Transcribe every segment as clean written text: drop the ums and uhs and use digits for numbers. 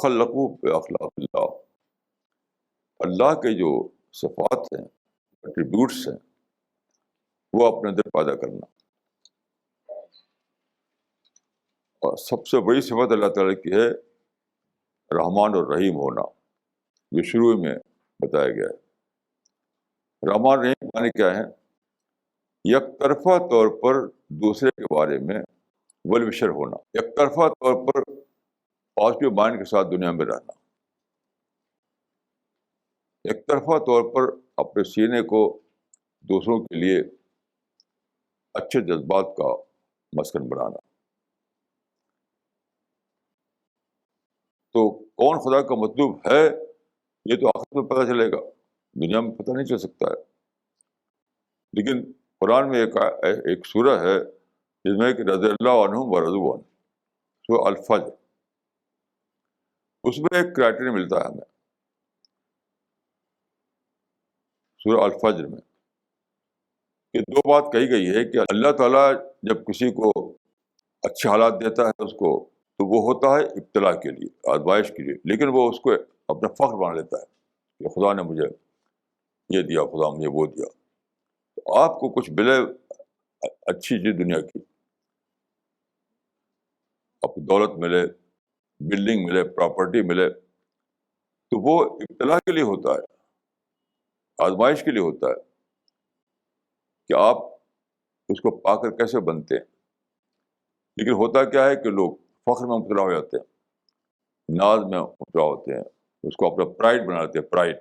تخلقوا باخلاق اللہ، اللہ کے جو صفات ہیں، ایٹریبیوٹس ہیں، وہ اپنے اندر پیدا کرنا. اور سب سے بڑی صفت اللہ تعالیٰ کی ہے رحمان اور رحیم ہونا، جو شروع میں بتایا گیا ہے. رحمان رحیم معنی کیا ہے؟ یک طرفہ طور پر دوسرے کے بارے میں ویل وشر ہونا، یک طرفہ طور پر پازیٹیو مائنڈ کے ساتھ دنیا میں رہنا، ایک طرفہ طور پر اپنے سینے کو دوسروں کے لیے اچھے جذبات کا مسکن بنانا. تو کون خدا کا مطلوب ہے یہ تو آخر میں پتہ چلے گا، دنیا میں پتہ نہیں چل سکتا ہے. لیکن قرآن میں ایک سورہ ہے جس میں کہ رضی اللہ عنہم ورضوا عنہ، سورہ الفجر، اس میں ایک کرائٹیریا ملتا ہے ہمیں سورہ الفجر میں، کہ دو بات کہی گئی ہے کہ اللہ تعالیٰ جب کسی کو اچھے حالات دیتا ہے اس کو، تو وہ ہوتا ہے ابتلا کے لیے، آزمائش کے لیے، لیکن وہ اس کو اپنا فخر بنا لیتا ہے کہ خدا نے مجھے یہ دیا، خدا مجھے وہ دیا. تو آپ کو کچھ ملے اچھی چیز دنیا کی، آپ کو دولت ملے، بلڈنگ ملے، پراپرٹی ملے، تو وہ ابتلا کے لیے ہوتا ہے، آزمائش کے لیے ہوتا ہے کہ آپ اس کو پا کر کیسے بنتے ہیں. لیکن ہوتا کیا ہے کہ لوگ فخر میں مبتلا ہو جاتے ہیں، ناز میں مبتلا ہوتے ہیں، اس کو اپنا پرائڈ بنا لیتے ہیں، پرائڈ.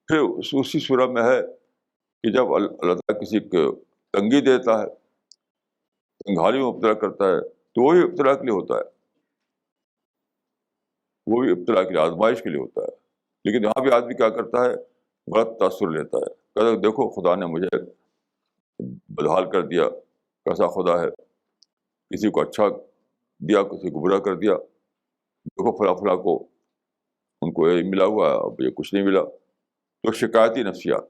پھر اسی صورت میں ہے کہ جب اللہ تعالیٰ کسی کو تنگی دیتا ہے، تنگھالی میں مبتلا کرتا ہے، تو وہی ابتلا کے لیے ہوتا ہے، وہ بھی ابتلا کے لیے، آزمائش کے لیے ہوتا ہے. لیکن یہاں بھی آدمی کیا کرتا ہے؟ غلط تاثر لیتا ہے، کہتا ہے دیکھو خدا نے مجھے بدحال کر دیا، کیسا خدا ہے، کسی کو اچھا دیا، کسی کو برا کر دیا، دیکھو فلاں فلاں کو ان کو یہ ملا ہوا ہے، اب یہ کچھ نہیں ملا. تو شکایتی نفسیات،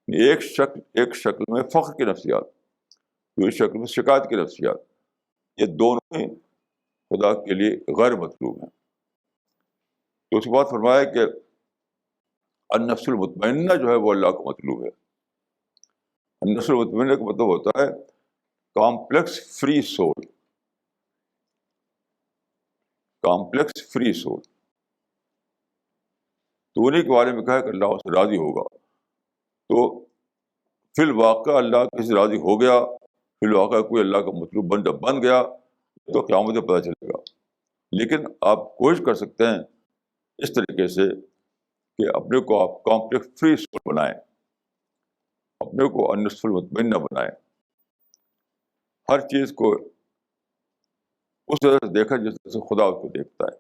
ایک شکل میں فخر کی نفسیات، دوسری شکل میں شکایت کی نفسیات، یہ دونوں ہی خدا کے لیے غیر مطلوب ہیں. تو اس کے بعد فرمایا کہ النفس المطمئنہ جو ہے وہ اللہ کو مطلوب ہے. النفس المطمئنہ کا مطلب ہوتا ہے complex free soul, complex free soul. تو انہیں کے بارے میں کہا کہ اللہ سے راضی ہوگا. تو فی الواقع اللہ کسی راضی ہو گیا، فی الواقع کوئی اللہ کا مطلوب بن گیا، تو قیامت میں پتہ چلے گا. لیکن آپ کوشش کر سکتے ہیں اس طریقے سے کہ اپنے کو آپ کامپلیکس فری سول بنائیں، اپنے کو النفس المطمئنہ بنائیں، ہر چیز کو اس طرح سے دیکھیں جس طرح سے خدا اس کو دیکھتا ہے.